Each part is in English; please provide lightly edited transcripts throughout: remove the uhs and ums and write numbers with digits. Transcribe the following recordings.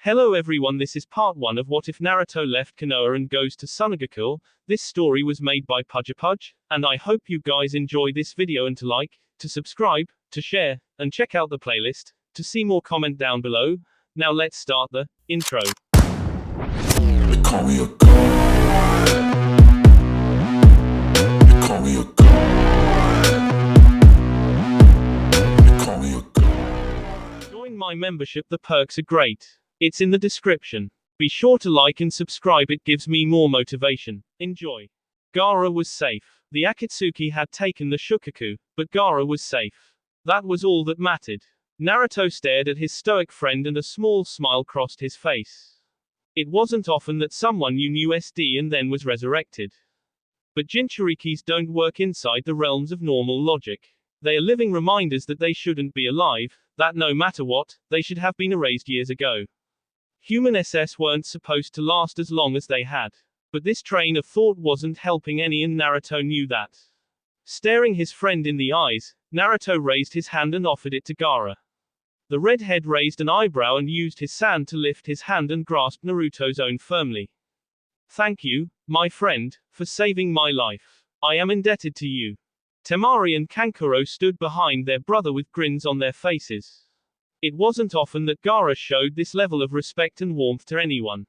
Hello everyone, this is part 1 of What If Naruto Left Konoha and Goes to Sunagakure. This story was made by pudgypudge, and I hope you guys enjoy this video and to like, to subscribe, to share, and check out the playlist, to see more comment down below. Now let's start the intro. They call me a god. They call me a god. They call me a god. Join my membership, the perks are great. It's in the description. Be sure to like and subscribe, it gives me more motivation. Enjoy. Gaara was safe. The Akatsuki had taken the Shukaku, but Gaara was safe. That was all that mattered. Naruto stared at his stoic friend and a small smile crossed his face. It wasn't often that someone knew SD and then was resurrected. But Jinchurikis don't work inside the realms of normal logic. They are living reminders that they shouldn't be alive, that no matter what, they should have been erased years ago. Human SS weren't supposed to last as long as they had. But this train of thought wasn't helping any, and Naruto knew that. Staring his friend in the eyes, Naruto raised his hand and offered it to Gaara. The redhead raised an eyebrow and used his sand to lift his hand and grasped Naruto's own firmly. Thank you, my friend, for saving my life. I am indebted to you. Temari and Kankuro stood behind their brother with grins on their faces. It wasn't often that Gaara showed this level of respect and warmth to anyone.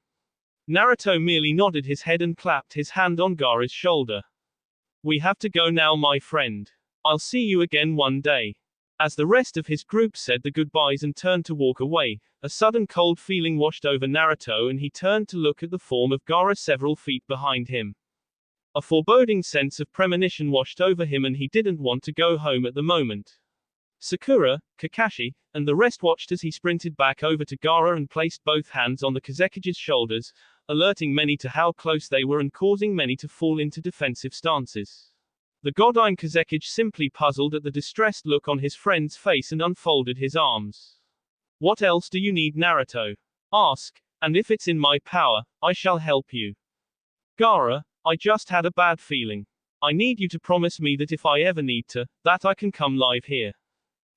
Naruto merely nodded his head and clapped his hand on Gaara's shoulder. We have to go now, my friend. I'll see you again one day. As the rest of his group said the goodbyes and turned to walk away, a sudden cold feeling washed over Naruto and he turned to look at the form of Gaara several feet behind him. A foreboding sense of premonition washed over him and he didn't want to go home at the moment. Sakura, Kakashi, and the rest watched as he sprinted back over to Gaara and placed both hands on the Kazekige's shoulders, alerting many to how close they were and causing many to fall into defensive stances. The Godine Kazekige simply puzzled at the distressed look on his friend's face and unfolded his arms. What else do you need, Naruto? Ask, and if it's in my power, I shall help you. Gaara, I just had a bad feeling. I need you to promise me that if I ever need to, that I can come live here.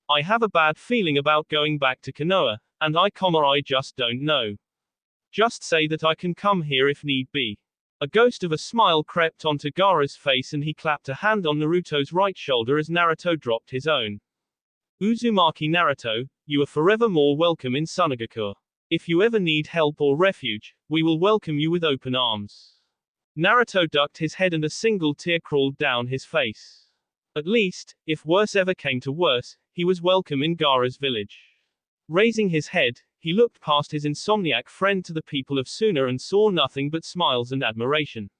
I have a bad feeling about going back to Konoha, and I just don't know. Just say that I can come here if need be. A ghost of a smile crept onto Gaara's face and he clapped a hand on Naruto's right shoulder as Naruto dropped his own. Uzumaki Naruto, you are forever more welcome in Sunagakure. If you ever need help or refuge, we will welcome you with open arms. Naruto ducked his head and a single tear crawled down his face. At least, if worse ever came to worse, he was welcome in Gaara's village. Raising his head, he looked past his insomniac friend to the people of Suna and saw nothing but smiles and admiration.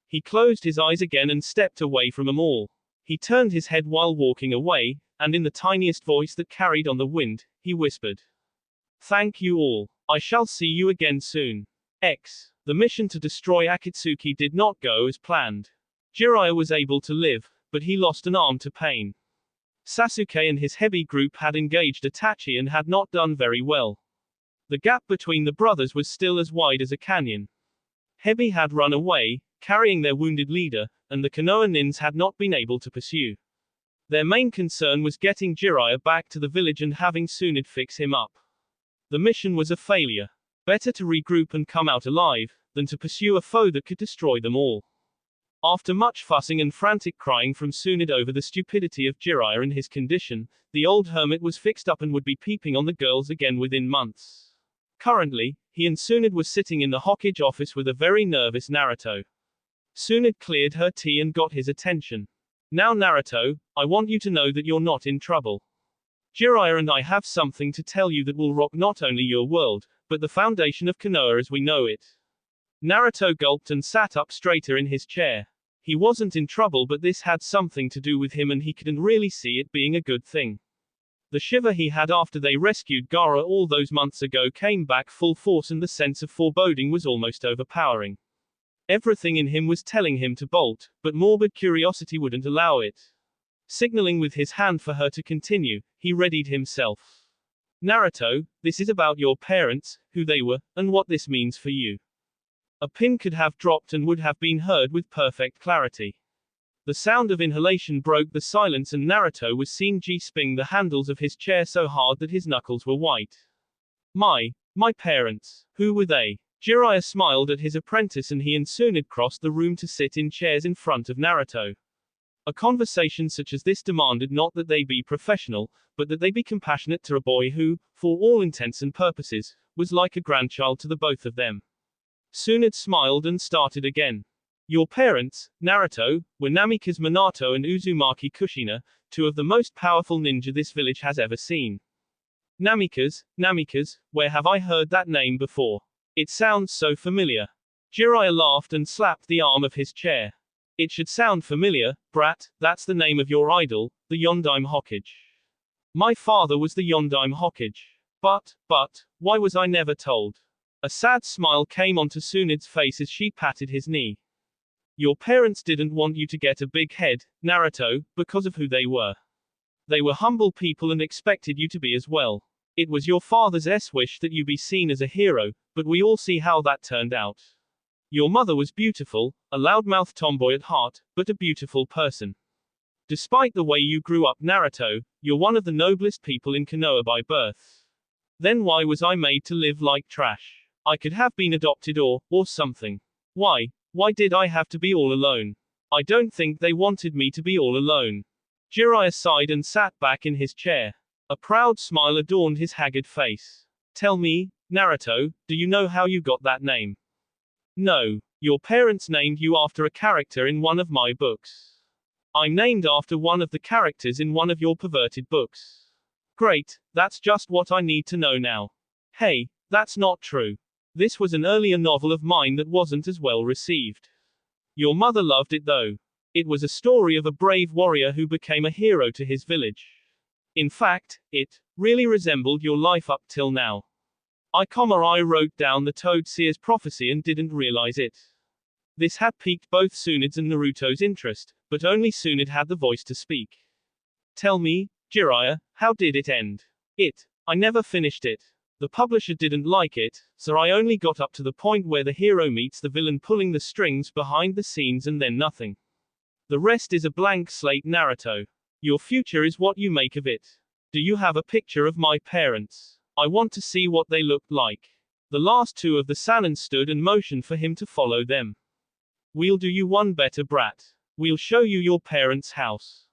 He closed his eyes again and stepped away from them all. He turned his head while walking away, and in the tiniest voice that carried on the wind, he whispered. Thank you all. I shall see you again soon. The mission to destroy Akatsuki did not go as planned. Jiraiya was able to live, but he lost an arm to pain. Sasuke and his heavy group had engaged Itachi and had not done very well. The gap between the brothers was still as wide as a canyon. Hebi had run away, carrying their wounded leader, and the Konoha nins had not been able to pursue. Their main concern was getting Jiraiya back to the village and having Tsunade fix him up. The mission was a failure. Better to regroup and come out alive, than to pursue a foe that could destroy them all. After much fussing and frantic crying from Tsunade over the stupidity of Jiraiya and his condition, the old hermit was fixed up and would be peeping on the girls again within months. Currently, he and Tsunade were sitting in the Hokage office with a very nervous Naruto. Tsunade cleared her tea and got his attention. Now Naruto, I want you to know that you're not in trouble. Jiraiya and I have something to tell you that will rock not only your world, but the foundation of Konoha as we know it. Naruto gulped and sat up straighter in his chair. He wasn't in trouble, but this had something to do with him and he couldn't really see it being a good thing. The shiver he had after they rescued Gaara all those months ago came back full force and the sense of foreboding was almost overpowering. Everything in him was telling him to bolt, but morbid curiosity wouldn't allow it. Signaling with his hand for her to continue, he readied himself. Naruto, this is about your parents, who they were, and what this means for you. A pin could have dropped and would have been heard with perfect clarity. The sound of inhalation broke the silence and Naruto was seen grasping the handles of his chair so hard that his knuckles were white. My, My parents. Who were they? Jiraiya smiled at his apprentice and he and Tsunade crossed the room to sit in chairs in front of Naruto. A conversation such as this demanded not that they be professional, but that they be compassionate to a boy who, for all intents and purposes, was like a grandchild to the both of them. Tsunade smiled and started again. Your parents, Naruto, were Namikaze Minato and Uzumaki Kushina, two of the most powerful ninja this village has ever seen. Namikaze, where have I heard that name before? It sounds so familiar. Jiraiya laughed and slapped the arm of his chair. It should sound familiar, brat, that's the name of your idol, the Yondaime Hokage. My father was the Yondaime Hokage. But, why was I never told? A sad smile came onto Tsunade's face as she patted his knee. Your parents didn't want you to get a big head, Naruto, because of who they were. They were humble people and expected you to be as well. It was your father's wish that you be seen as a hero, but we all see how that turned out. Your mother was beautiful, a loudmouth tomboy at heart, but a beautiful person. Despite the way you grew up, Naruto, you're one of the noblest people in Konoha by birth. Then why was I made to live like trash? I could have been adopted or something. Why did I have to be all alone? I don't think they wanted me to be all alone. Jiraiya sighed and sat back in his chair. A proud smile adorned his haggard face. Tell me, Naruto, do you know how you got that name? No. Your parents named you after a character in one of my books. I'm named after one of the characters in one of your perverted books. Great, that's just what I need to know now. Hey, that's not true. This was an earlier novel of mine that wasn't as well received. Your mother loved it though. It was a story of a brave warrior who became a hero to his village. In fact, it really resembled your life up till now. I wrote down the Toad Seer's prophecy and didn't realize it. This had piqued both Tsunade's and Naruto's interest, but only Tsunade had the voice to speak. Tell me, Jiraiya, how did it end? I never finished it. The publisher didn't like it, so I only got up to the point where the hero meets the villain pulling the strings behind the scenes and then nothing. The rest is a blank slate, Naruto. Your future is what you make of it. Do you have a picture of my parents? I want to see what they looked like. The last two of the Sannin stood and motioned for him to follow them. We'll do you one better, brat. We'll show you your parents' house.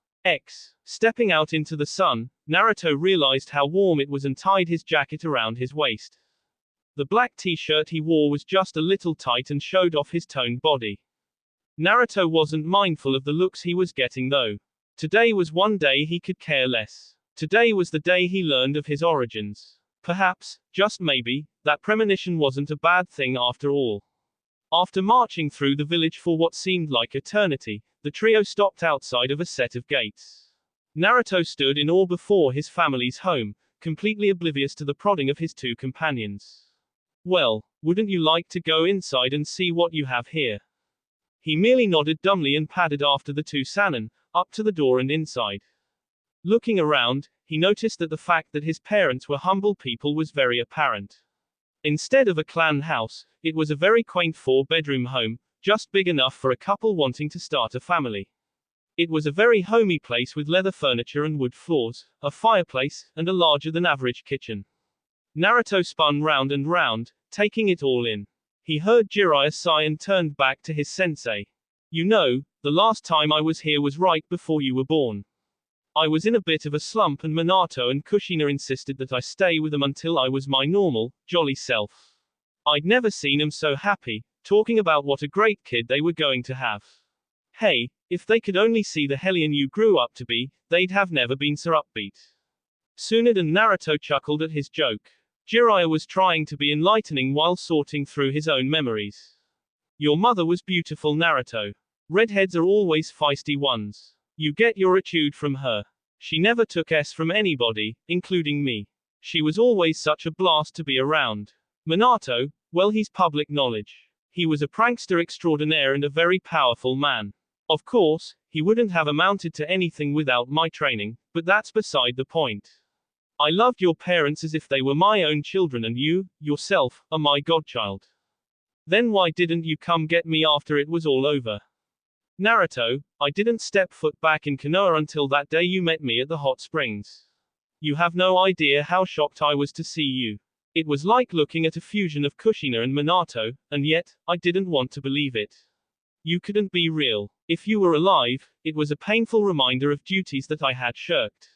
Stepping out into the sun, Naruto realized how warm it was and tied his jacket around his waist. The black t-shirt he wore was just a little tight and showed off his toned body. Naruto wasn't mindful of the looks he was getting though. Today was one day he could care less. Today was the day he learned of his origins. Perhaps, just maybe, that premonition wasn't a bad thing after all. After marching through the village for what seemed like eternity, the trio stopped outside of a set of gates. Naruto stood in awe before his family's home, completely oblivious to the prodding of his two companions. Well, wouldn't you like to go inside and see what you have here? He merely nodded dumbly and padded after the two Sannin, up to the door and inside. Looking around, he noticed that the fact that his parents were humble people was very apparent. Instead of a clan house, it was a very quaint 4-bedroom home, just big enough for a couple wanting to start a family. It was a very homey place with leather furniture and wood floors, a fireplace, and a larger-than-average kitchen. Naruto spun round and round, taking it all in. He heard Jiraiya sigh and turned back to his sensei. You know, the last time I was here was right before you were born. I was in a bit of a slump and Minato and Kushina insisted that I stay with them until I was my normal, jolly self. I'd never seen them so happy, talking about what a great kid they were going to have. Hey, if they could only see the hellion you grew up to be, they'd have never been so upbeat. Tsunade and Naruto chuckled at his joke. Jiraiya was trying to be enlightening while sorting through his own memories. Your mother was beautiful, Naruto. Redheads are always feisty ones. You get your attitude from her. She never took S from anybody, including me. She was always such a blast to be around. Minato, well, he's public knowledge. He was a prankster extraordinaire and a very powerful man. Of course, he wouldn't have amounted to anything without my training, but that's beside the point. I loved your parents as if they were my own children and you, yourself, are my godchild. Then why didn't you come get me after it was all over? Naruto, I didn't step foot back in Konoha until that day you met me at the hot springs. You have no idea how shocked I was to see you. It was like looking at a fusion of Kushina and Minato, and yet, I didn't want to believe it. You couldn't be real. If you were alive, it was a painful reminder of duties that I had shirked.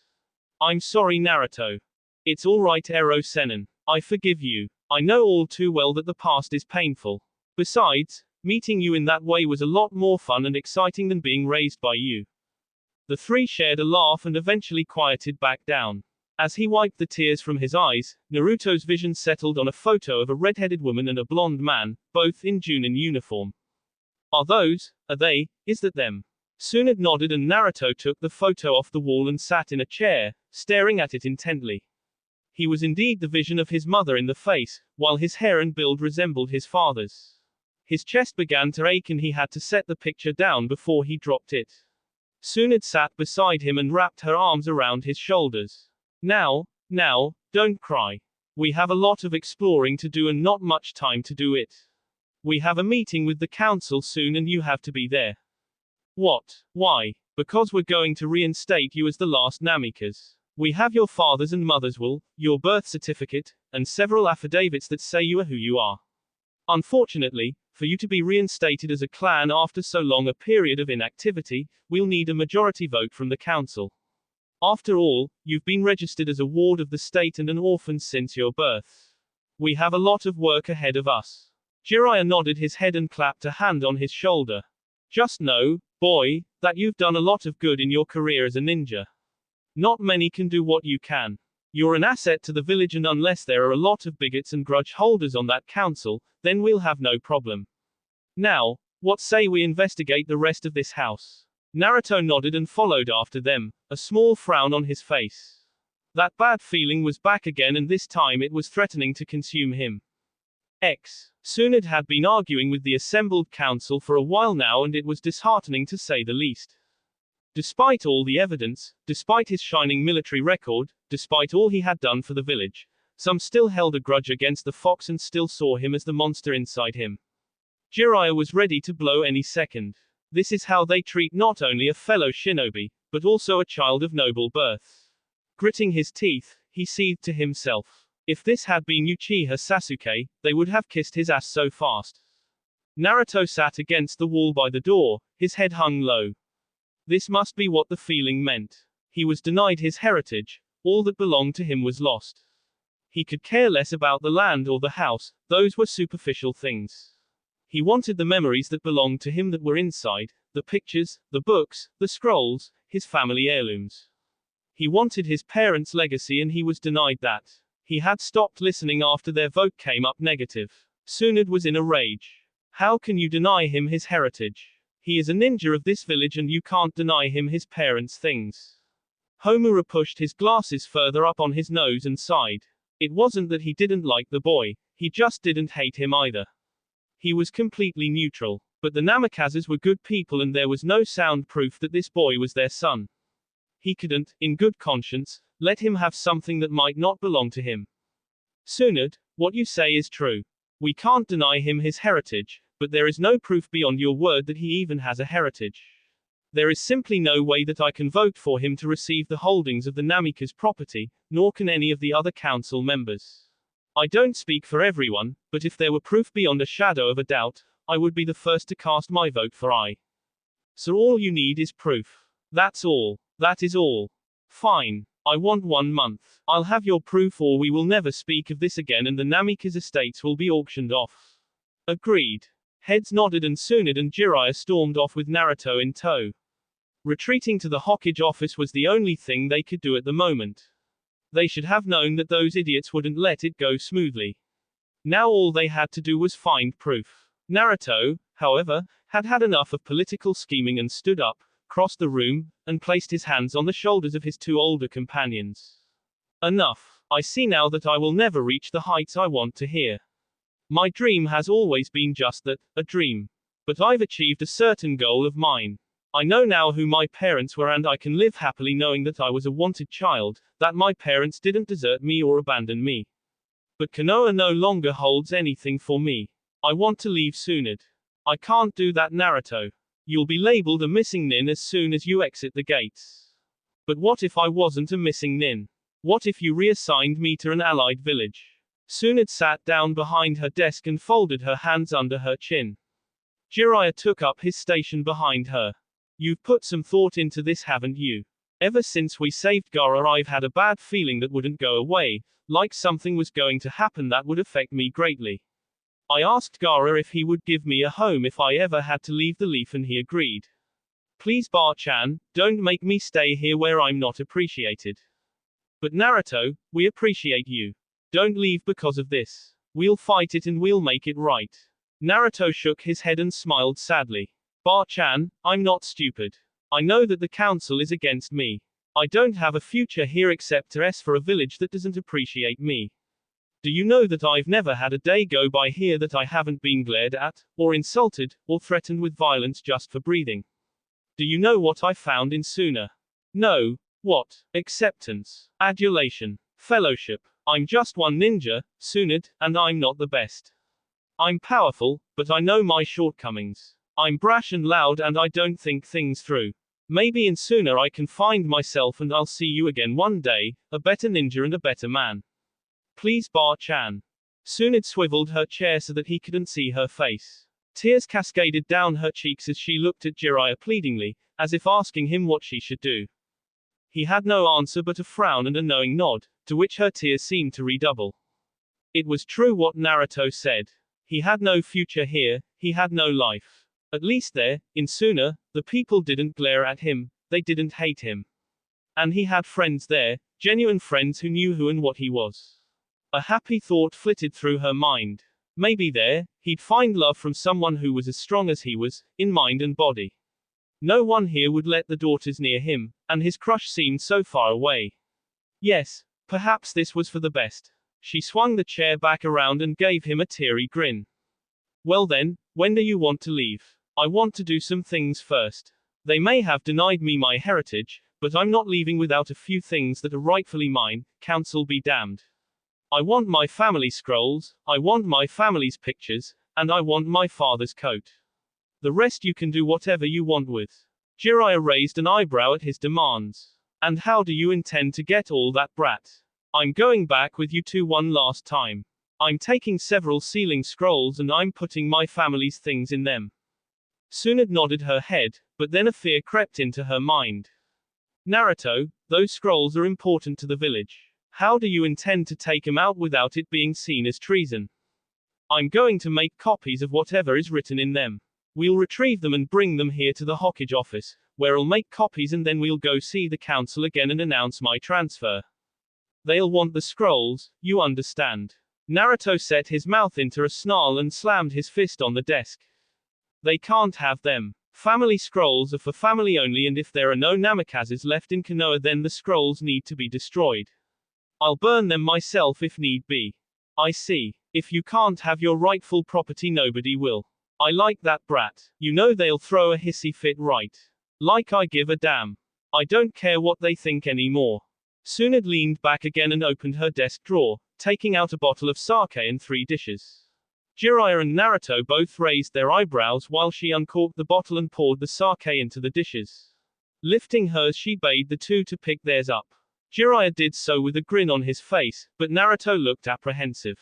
I'm sorry, Naruto. It's alright, Ero Sennin. I forgive you. I know all too well that the past is painful. Besides, meeting you in that way was a lot more fun and exciting than being raised by you. The three shared a laugh and eventually quieted back down. As he wiped the tears from his eyes, Naruto's vision settled on a photo of a red-headed woman and a blonde man, both in Junin uniform. Are they, is that them? Suna nodded and Naruto took the photo off the wall and sat in a chair, staring at it intently. He was indeed the vision of his mother in the face, while his hair and build resembled his father's. His chest began to ache and he had to set the picture down before he dropped it. Suna sat beside him and wrapped her arms around his shoulders. Now, don't cry. We have a lot of exploring to do and not much time to do it. We have a meeting with the council soon and you have to be there. What? Why? Because we're going to reinstate you as the last Namikas. We have your father's and mother's will, your birth certificate, and several affidavits that say you are who you are. Unfortunately, for you to be reinstated as a clan after so long a period of inactivity, we'll need a majority vote from the council. After all, you've been registered as a ward of the state and an orphan since your birth. We have a lot of work ahead of us. Jiraiya nodded his head and clapped a hand on his shoulder. Just know, boy, that you've done a lot of good in your career as a ninja. Not many can do what you can. You're an asset to the village and unless there are a lot of bigots and grudge holders on that council, then we'll have no problem. Now, what say we investigate the rest of this house? Naruto nodded and followed after them, a small frown on his face. That bad feeling was back again and this time it was threatening to consume him. Suna had been arguing with the assembled council for a while now and it was disheartening to say the least. Despite all the evidence, despite his shining military record, despite all he had done for the village, some still held a grudge against the fox and still saw him as the monster inside him. Jiraiya was ready to blow any second. This is how they treat not only a fellow shinobi, but also a child of noble birth. Gritting his teeth, he seethed to himself. If this had been Uchiha Sasuke, they would have kissed his ass so fast. Naruto sat against the wall by the door, his head hung low. This must be what the feeling meant. He was denied his heritage, all that belonged to him was lost. He could care less about the land or the house, those were superficial things. He wanted the memories that belonged to him that were inside, the pictures, the books, the scrolls, his family heirlooms. He wanted his parents' legacy and he was denied that. He had stopped listening after their vote came up negative. Suna was in a rage. How can you deny him his heritage? He is a ninja of this village and you can't deny him his parents' things. Homura pushed his glasses further up on his nose and sighed. It wasn't that he didn't like the boy, he just didn't hate him either. He was completely neutral. But the Namikazes were good people and there was no sound proof that this boy was their son. He couldn't, in good conscience, let him have something that might not belong to him. Suna, what you say is true. We can't deny him his heritage, but there is no proof beyond your word that he even has a heritage. There is simply no way that I can vote for him to receive the holdings of the Namika's property, nor can any of the other council members. I don't speak for everyone, but if there were proof beyond a shadow of a doubt, I would be the first to cast my vote for I. So all you need is proof. That's all. That is all. Fine. I want 1 month. I'll have your proof or we will never speak of this again and the Namika's estates will be auctioned off. Agreed. Heads nodded and Suna and Jiraiya stormed off with Naruto in tow. Retreating to the Hokage office was the only thing they could do at the moment. They should have known that those idiots wouldn't let it go smoothly. Now all they had to do was find proof. Naruto, however, had had enough of political scheming and stood up, crossed the room, and placed his hands on the shoulders of his 2 older companions. Enough. I see now that I will never reach the heights I want to hear. My dream has always been just that, a dream. But I've achieved a certain goal of mine. I know now who my parents were and I can live happily knowing that I was a wanted child, that my parents didn't desert me or abandon me. But Konoha no longer holds anything for me. I want to leave Suna. I can't do that, Naruto. You'll be labeled a missing nin as soon as you exit the gates. But what if I wasn't a missing nin? What if you reassigned me to an allied village? Suna sat down behind her desk and folded her hands under her chin. Jiraiya took up his station behind her. You've put some thought into this, haven't you? Ever since we saved Gaara, I've had a bad feeling that wouldn't go away, like something was going to happen that would affect me greatly. I asked Gaara if he would give me a home if I ever had to leave the leaf, and he agreed. Please, Bar-chan, don't make me stay here where I'm not appreciated. But Naruto, we appreciate you. Don't leave because of this. We'll fight it and we'll make it right. Naruto shook his head and smiled sadly. Bar-chan, I'm not stupid. I know that the council is against me. I don't have a future here except for a village that doesn't appreciate me. Do you know that I've never had a day go by here that I haven't been glared at, or insulted, or threatened with violence just for breathing? Do you know what I found in Suna? No. What? Acceptance, adulation, fellowship. I'm just one ninja, Sunad, and I'm not the best. I'm powerful, but I know my shortcomings. I'm brash and loud and I don't think things through. Maybe in Suna I can find myself and I'll see you again one day, a better ninja and a better man. Please, Bar-chan. Sunad swiveled her chair so that he couldn't see her face. Tears cascaded down her cheeks as she looked at Jiraiya pleadingly, as if asking him what she should do. He had no answer but a frown and a knowing nod, to which her tears seemed to redouble. It was true what Naruto said. He had no future here, he had no life. At least there, in Suna, the people didn't glare at him, they didn't hate him. And he had friends there, genuine friends who knew who and what he was. A happy thought flitted through her mind. Maybe there, he'd find love from someone who was as strong as he was, in mind and body. No one here would let the daughters near him, and his crush seemed so far away. Yes, perhaps this was for the best. She swung the chair back around and gave him a teary grin. Well then, when do you want to leave? I want to do some things first. They may have denied me my heritage, but I'm not leaving without a few things that are rightfully mine, council be damned. I want my family scrolls, I want my family's pictures, and I want my father's coat. The rest you can do whatever you want with. Jiraiya raised an eyebrow at his demands. And how do you intend to get all that, brat? I'm going back with you two one last time. I'm taking several sealing scrolls and I'm putting my family's things in them. Suna nodded her head, but then a fear crept into her mind. Naruto, those scrolls are important to the village. How do you intend to take them out without it being seen as treason? I'm going to make copies of whatever is written in them. We'll retrieve them and bring them here to the Hokage office, where I'll make copies and then we'll go see the council again and announce my transfer. They'll want the scrolls, you understand. Naruto set his mouth into a snarl and slammed his fist on the desk. They can't have them. Family scrolls are for family only, and if there are no Namikazes left in Konoha then the scrolls need to be destroyed. I'll burn them myself if need be. I see. If you can't have your rightful property nobody will. I like that, brat. You know they'll throw a hissy fit, right? Like I give a damn. I don't care what they think anymore. Sunad leaned back again and opened her desk drawer, taking out a bottle of sake and 3 dishes. Jiraiya and Naruto both raised their eyebrows while she uncorked the bottle and poured the sake into the dishes. Lifting hers, she bade the two to pick theirs up. Jiraiya did so with a grin on his face, but Naruto looked apprehensive.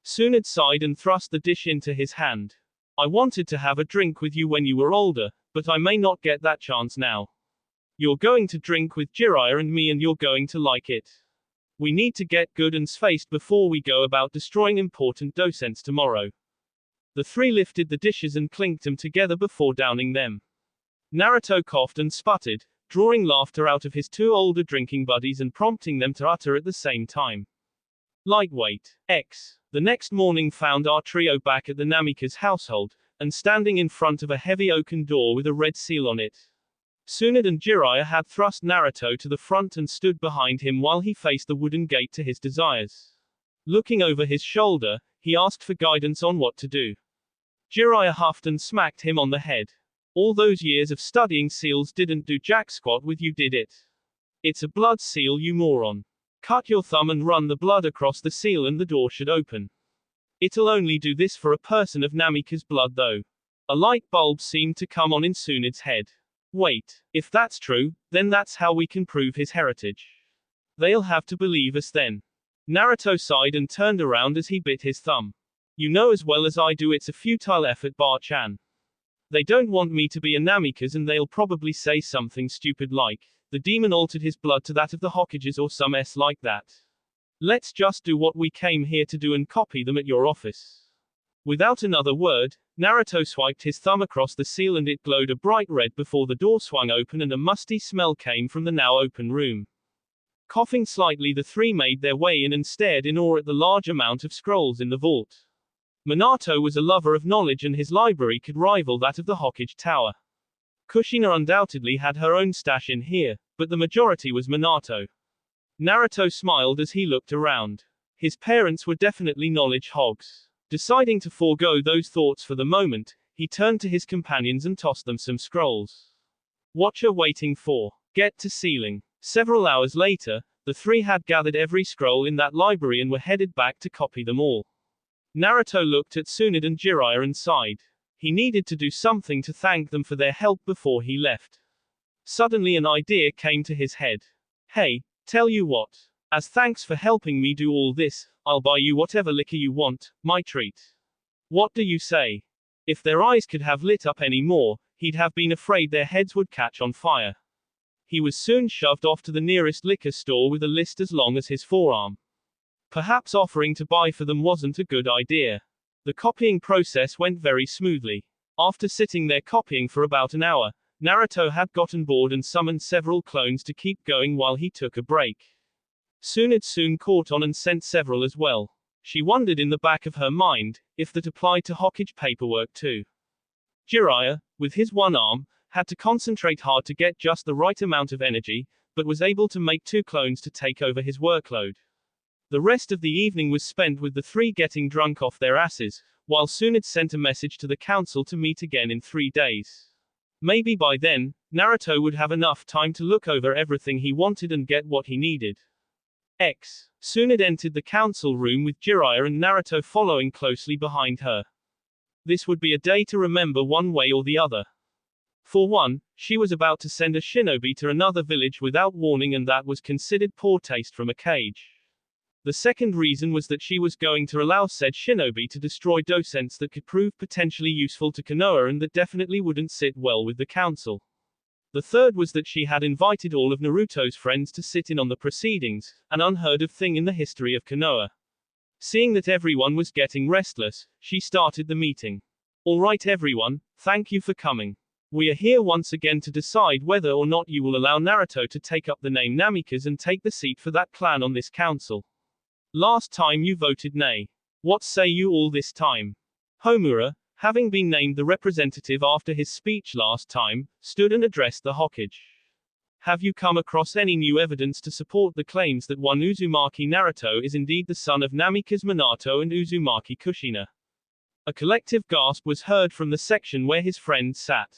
Sunad sighed and thrust the dish into his hand. I wanted to have a drink with you when you were older, but I may not get that chance now. You're going to drink with Jiraiya and me and you're going to like it. We need to get good and spaced before we go about destroying important docents tomorrow. The three lifted the dishes and clinked them together before downing them. Naruto coughed and sputtered, drawing laughter out of his 2 older drinking buddies and prompting them to utter at the same time. Lightweight. X. The next morning found our trio back at the Namikaze household, and standing in front of a heavy oaken door with a red seal on it. Sunad and Jiraiya had thrust Naruto to the front and stood behind him while he faced the wooden gate to his desires. Looking over his shoulder, he asked for guidance on what to do. Jiraiya huffed and smacked him on the head. All those years of studying seals didn't do jack squat with you, did it? It's a blood seal, you moron. Cut your thumb and run the blood across the seal and the door should open. It'll only do this for a person of Namikaze blood though. A light bulb seemed to come on in Sunad's head. Wait, if that's true, then that's how we can prove his heritage. They'll have to believe us then. Naruto sighed and turned around as he bit his thumb. You know as well as I do it's a futile effort, Bar-chan. They don't want me to be a Namikaze and they'll probably say something stupid like, the demon altered his blood to that of the Hokages or some s like that. Let's just do what we came here to do and copy them at your office. Without another word, Naruto swiped his thumb across the seal and it glowed a bright red before the door swung open and a musty smell came from the now open room. Coughing slightly, the three made their way in and stared in awe at the large amount of scrolls in the vault. Minato was a lover of knowledge and his library could rival that of the Hokage Tower. Kushina undoubtedly had her own stash in here, but the majority was Minato. Naruto smiled as he looked around. His parents were definitely knowledge hogs. Deciding to forego those thoughts for the moment, he turned to his companions and tossed them some scrolls. Watcher waiting for. Get to ceiling. Several hours later, the three had gathered every scroll in that library and were headed back to copy them all. Naruto looked at Tsunade and Jiraiya and sighed. He needed to do something to thank them for their help before he left. Suddenly an idea came to his head. Hey, tell you what. As thanks for helping me do all this, I'll buy you whatever liquor you want, my treat. What do you say? If their eyes could have lit up any more, he'd have been afraid their heads would catch on fire. He was soon shoved off to the nearest liquor store with a list as long as his forearm. Perhaps offering to buy for them wasn't a good idea. The copying process went very smoothly. After sitting there copying for about an hour, Naruto had gotten bored and summoned several clones to keep going while he took a break. Tsunade soon caught on and sent several as well. She wondered in the back of her mind, if that applied to Hokage paperwork too. Jiraiya, with his one arm, had to concentrate hard to get just the right amount of energy, but was able to make 2 clones to take over his workload. The rest of the evening was spent with the three getting drunk off their asses, while Tsunade sent a message to the council to meet again in 3 days. Maybe by then, Naruto would have enough time to look over everything he wanted and get what he needed. Tsunade entered the council room with Jiraiya and Naruto following closely behind her. This would be a day to remember one way or the other. For one, she was about to send a shinobi to another village without warning and that was considered poor taste from a cage. The second reason was that she was going to allow said shinobi to destroy docents that could prove potentially useful to Konoha and that definitely wouldn't sit well with the council. The third was that she had invited all of Naruto's friends to sit in on the proceedings, an unheard of thing in the history of Konoha. Seeing that everyone was getting restless, she started the meeting. Alright everyone, thank you for coming. We are here once again to decide whether or not you will allow Naruto to take up the name Namikaze and take the seat for that clan on this council. Last time you voted nay. What say you all this time? Homura, having been named the representative after his speech last time, stood and addressed the Hokage. Have you come across any new evidence to support the claims that one Uzumaki Naruto is indeed the son of Namikaze Minato and Uzumaki Kushina? A collective gasp was heard from the section where his friends sat.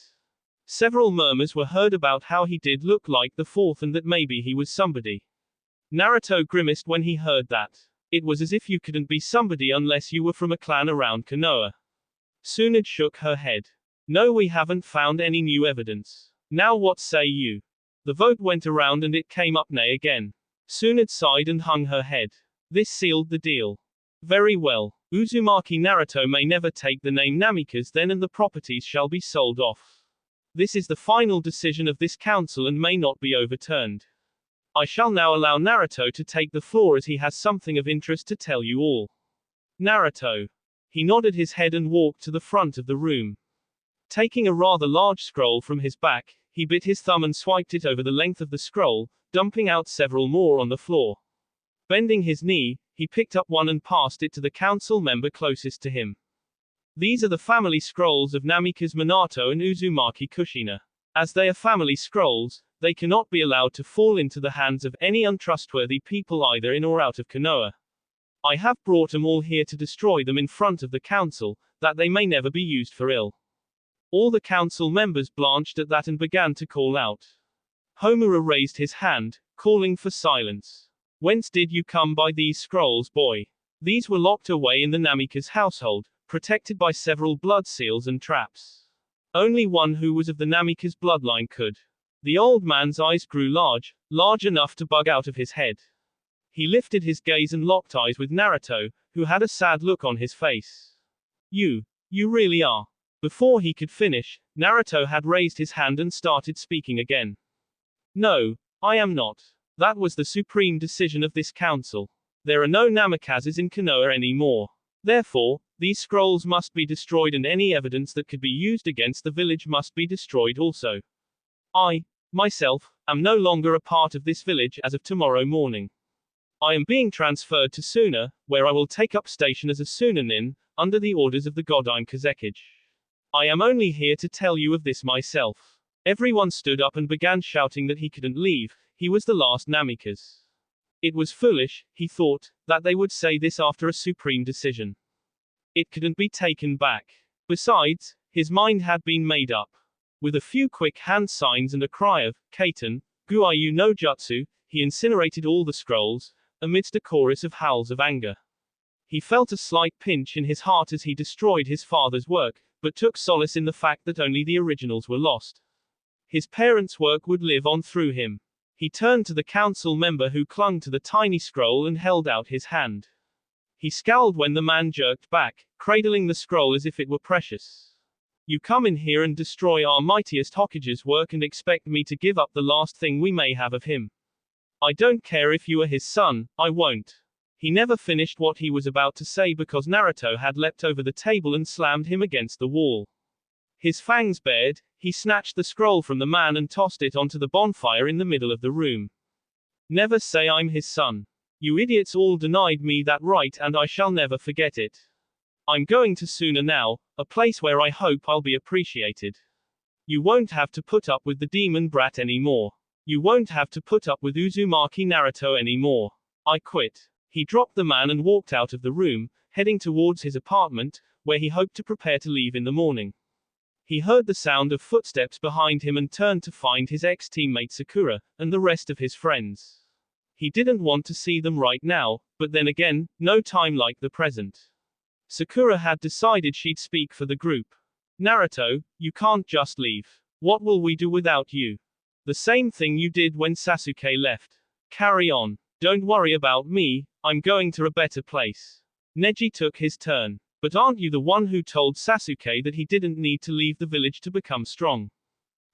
Several murmurs were heard about how he did look like the fourth and that maybe he was somebody. Naruto grimaced when he heard that. It was as if you couldn't be somebody unless you were from a clan around Konoha. Tsunade shook her head. No, we haven't found any new evidence. Now what say you? The vote went around and it came up nay again. Tsunade sighed and hung her head. This sealed the deal. Very well. Uzumaki Naruto may never take the name Namikaze then and the properties shall be sold off. This is the final decision of this council and may not be overturned. I shall now allow Naruto to take the floor as he has something of interest to tell you all. Naruto. He nodded his head and walked to the front of the room. Taking a rather large scroll from his back, he bit his thumb and swiped it over the length of the scroll, dumping out several more on the floor. Bending his knee, he picked up one and passed it to the council member closest to him. These are the family scrolls of Namikaze Minato and Uzumaki Kushina. As they are family scrolls, they cannot be allowed to fall into the hands of any untrustworthy people either in or out of Konoha. I have brought them all here to destroy them in front of the council, that they may never be used for ill. All the council members blanched at that and began to call out. Homura raised his hand, calling for silence. Whence did you come by these scrolls, boy? These were locked away in the Namikaze household, protected by several blood seals and traps. Only one who was of the Namikaze bloodline could. The old man's eyes grew large, large enough to bug out of his head. He lifted his gaze and locked eyes with Naruto, who had a sad look on his face. You really are. Before he could finish, Naruto had raised his hand and started speaking again. No, I am not. That was the supreme decision of this council. There are no Namikazes in Konoha anymore. Therefore, these scrolls must be destroyed and any evidence that could be used against the village must be destroyed also. I, myself, am no longer a part of this village as of tomorrow morning. I am being transferred to Suna, where I will take up station as a Sunanin, under the orders of the Godine Kazekage. I am only here to tell you of this myself. Everyone stood up and began shouting that he couldn't leave, he was the last Namikaze. It was foolish, he thought, that they would say this after a supreme decision. It couldn't be taken back. Besides, his mind had been made up. With a few quick hand signs and a cry of, Kaiten, Guayu no Jutsu, he incinerated all the scrolls, amidst a chorus of howls of anger. He felt a slight pinch in his heart as he destroyed his father's work, but took solace in the fact that only the originals were lost. His parents' work would live on through him. He turned to the council member who clung to the tiny scroll and held out his hand. He scowled when the man jerked back, cradling the scroll as if it were precious. You come in here and destroy our mightiest Hokage's work and expect me to give up the last thing we may have of him. I don't care if you are his son, I won't. He never finished what he was about to say because Naruto had leapt over the table and slammed him against the wall. His fangs bared, he snatched the scroll from the man and tossed it onto the bonfire in the middle of the room. Never say I'm his son. You idiots all denied me that right and I shall never forget it. I'm going to Suna now, a place where I hope I'll be appreciated. You won't have to put up with the demon brat anymore. You won't have to put up with Uzumaki Naruto anymore. I quit. He dropped the man and walked out of the room, heading towards his apartment, where he hoped to prepare to leave in the morning. He heard the sound of footsteps behind him and turned to find his ex-teammate Sakura, and the rest of his friends. He didn't want to see them right now, but then again, no time like the present. Sakura had decided she'd speak for the group. Naruto, you can't just leave. What will we do without you? The same thing you did when Sasuke left. Carry on. Don't worry about me, I'm going to a better place. Neji took his turn. But aren't you the one who told Sasuke that he didn't need to leave the village to become strong?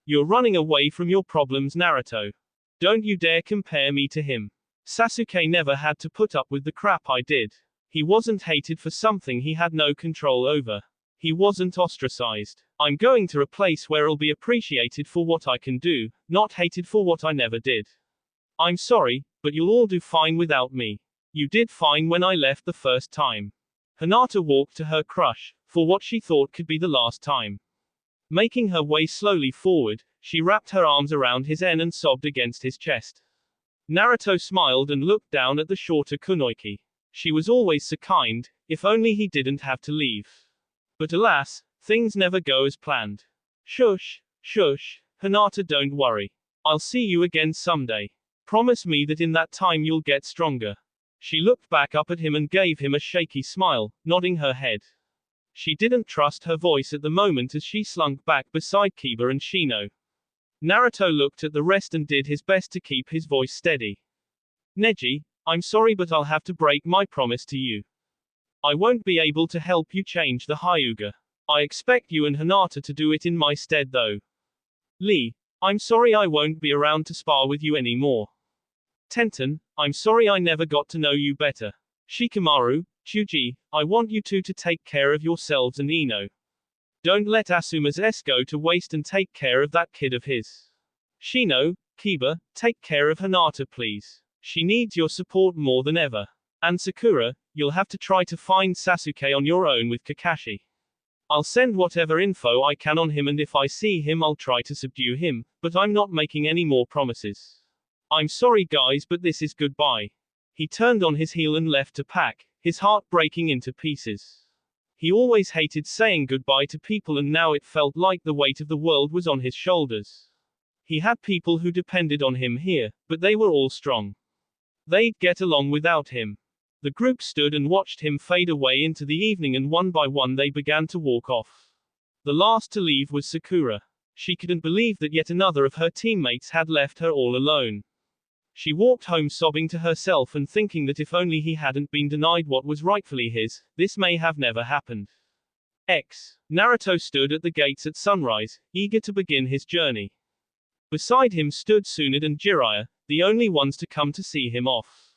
You're running away from your problems, Naruto. Don't you dare compare me to him. Sasuke never had to put up with the crap I did. He wasn't hated for something he had no control over. He wasn't ostracized. I'm going to a place where I'll be appreciated for what I can do, not hated for what I never did. I'm sorry, but you'll all do fine without me. You did fine when I left the first time. Hinata walked to her crush, for what she thought could be the last time. Making her way slowly forward, she wrapped her arms around his and sobbed against his chest. Naruto smiled and looked down at the shorter Kunoichi. She was always so kind, if only he didn't have to leave. But alas, things never go as planned. Shush, Hinata, don't worry. I'll see you again someday. Promise me that in that time you'll get stronger. She looked back up at him and gave him a shaky smile, nodding her head. She didn't trust her voice at the moment as she slunk back beside Kiba and Shino. Naruto looked at the rest and did his best to keep his voice steady. Neji, I'm sorry but I'll have to break my promise to you. I won't be able to help you change the Hyuga. I expect you and Hinata to do it in my stead though. Lee, I'm sorry I won't be around to spar with you anymore. Tenten, I'm sorry I never got to know you better. Shikamaru, Chuji, I want you two to take care of yourselves and Ino. Don't let Asuma's S go to waste and take care of that kid of his. Shino, Kiba, take care of Hinata please. She needs your support more than ever. And Sakura, you'll have to try to find Sasuke on your own with Kakashi. I'll send whatever info I can on him and if I see him I'll try to subdue him, but I'm not making any more promises. I'm sorry guys but this is goodbye. He turned on his heel and left to pack, his heart breaking into pieces. He always hated saying goodbye to people and now it felt like the weight of the world was on his shoulders. He had people who depended on him here, but they were all strong. They'd get along without him. The group stood and watched him fade away into the evening and one by one they began to walk off. The last to leave was Sakura. She couldn't believe that yet another of her teammates had left her all alone. She walked home sobbing to herself and thinking that if only he hadn't been denied what was rightfully his, this may have never happened. Naruto stood at the gates at sunrise, eager to begin his journey. Beside him stood Suna and Jiraiya, the only ones to come to see him off.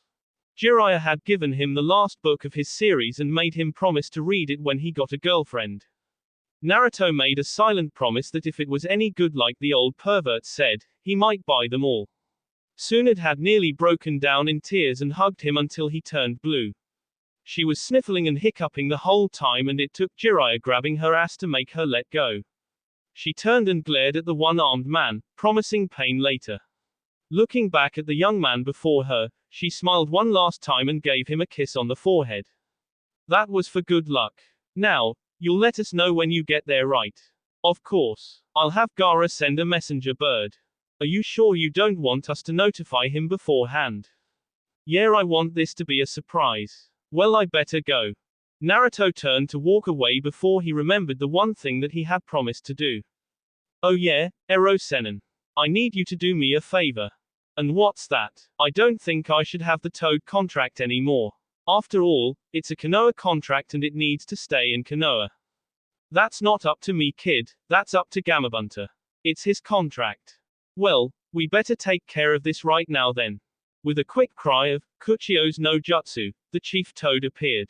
Jiraiya had given him the last book of his series and made him promise to read it when he got a girlfriend. Naruto made a silent promise that if it was any good like the old pervert said, he might buy them all. Suna had nearly broken down in tears and hugged him until he turned blue. She was sniffling and hiccuping the whole time and it took Jiraiya grabbing her ass to make her let go. She turned and glared at the one-armed man, promising pain later. Looking back at the young man before her, she smiled one last time and gave him a kiss on the forehead. That was for good luck. Now, you'll let us know when you get there, right? Of course. I'll have Gaara send a messenger bird. Are you sure you don't want us to notify him beforehand? Yeah, I want this to be a surprise. Well, I better go. Naruto turned to walk away before he remembered the one thing that he had promised to do. Oh yeah, Ero-sennin. I need you to do me a favor. And what's that? I don't think I should have the Toad contract anymore. After all, it's a Konoha contract and it needs to stay in Konoha. That's not up to me, kid, that's up to Gamabunta. It's his contract. Well, we better take care of this right now then. With a quick cry of, Kuchio's no jutsu, the chief Toad appeared.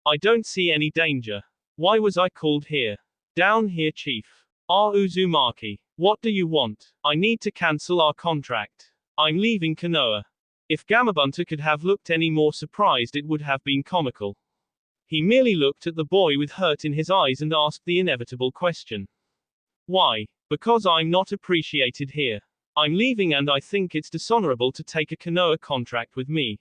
I don't see any danger. Why was I called here? Down here, chief. Uzumaki. What do you want? I need to cancel our contract. I'm leaving Konoha. If Gamabunta could have looked any more surprised it would have been comical. He merely looked at the boy with hurt in his eyes and asked the inevitable question. Why? Because I'm not appreciated here. I'm leaving and I think it's dishonorable to take a Konoha contract with me.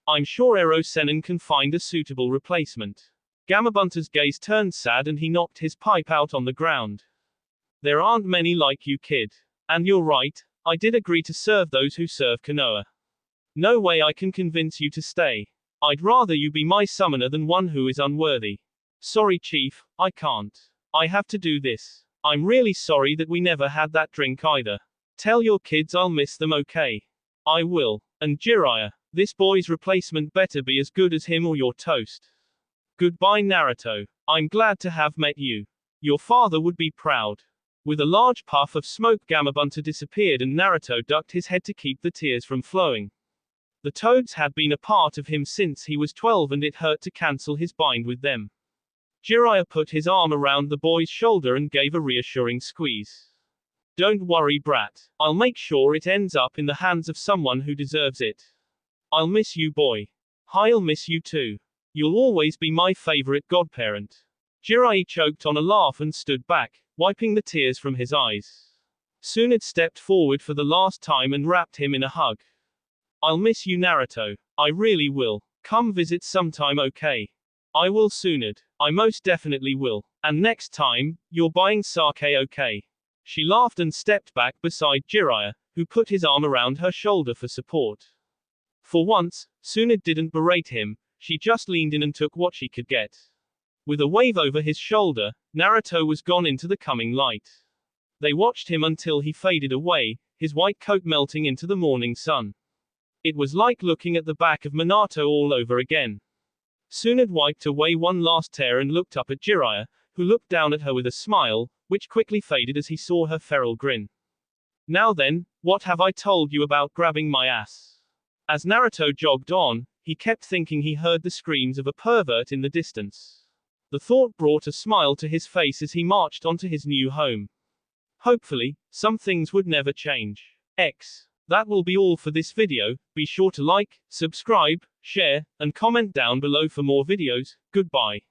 I'm sure Ero-sennin can find a suitable replacement. Gamabunta's gaze turned sad and he knocked his pipe out on the ground. There aren't many like you, kid. And you're right, I did agree to serve those who serve Konoha. No way I can convince you to stay. I'd rather you be my summoner than one who is unworthy. Sorry, chief, I can't. I have to do this. I'm really sorry that we never had that drink either. Tell your kids I'll miss them, okay? I will. And Jiraiya, this boy's replacement better be as good as him or you're toast. Goodbye, Naruto. I'm glad to have met you. Your father would be proud. With a large puff of smoke, Gamabunta disappeared and Naruto ducked his head to keep the tears from flowing. The Toads had been a part of him since he was 12 and it hurt to cancel his bind with them. Jiraiya put his arm around the boy's shoulder and gave a reassuring squeeze. Don't worry, brat. I'll make sure it ends up in the hands of someone who deserves it. I'll miss you, boy. I'll miss you too. You'll always be my favorite godparent. Jiraiya choked on a laugh and stood back, wiping the tears from his eyes. Suna stepped forward for the last time and wrapped him in a hug. I'll miss you, Naruto. I really will. Come visit sometime, okay? I will, Suna. I most definitely will. And next time, you're buying sake, okay? She laughed and stepped back beside Jiraiya, who put his arm around her shoulder for support. For once, Suna didn't berate him, she just leaned in and took what she could get. With a wave over his shoulder, Naruto was gone into the coming light. They watched him until he faded away, his white coat melting into the morning sun. It was like looking at the back of Minato all over again. Suna wiped away one last tear and looked up at Jiraiya, who looked down at her with a smile, which quickly faded as he saw her feral grin. Now then, what have I told you about grabbing my ass? As Naruto jogged on, he kept thinking he heard the screams of a pervert in the distance. The thought brought a smile to his face as he marched onto his new home. Hopefully, some things would never change. That will be all for this video. Be sure to like, subscribe, share, and comment down below for more videos. Goodbye.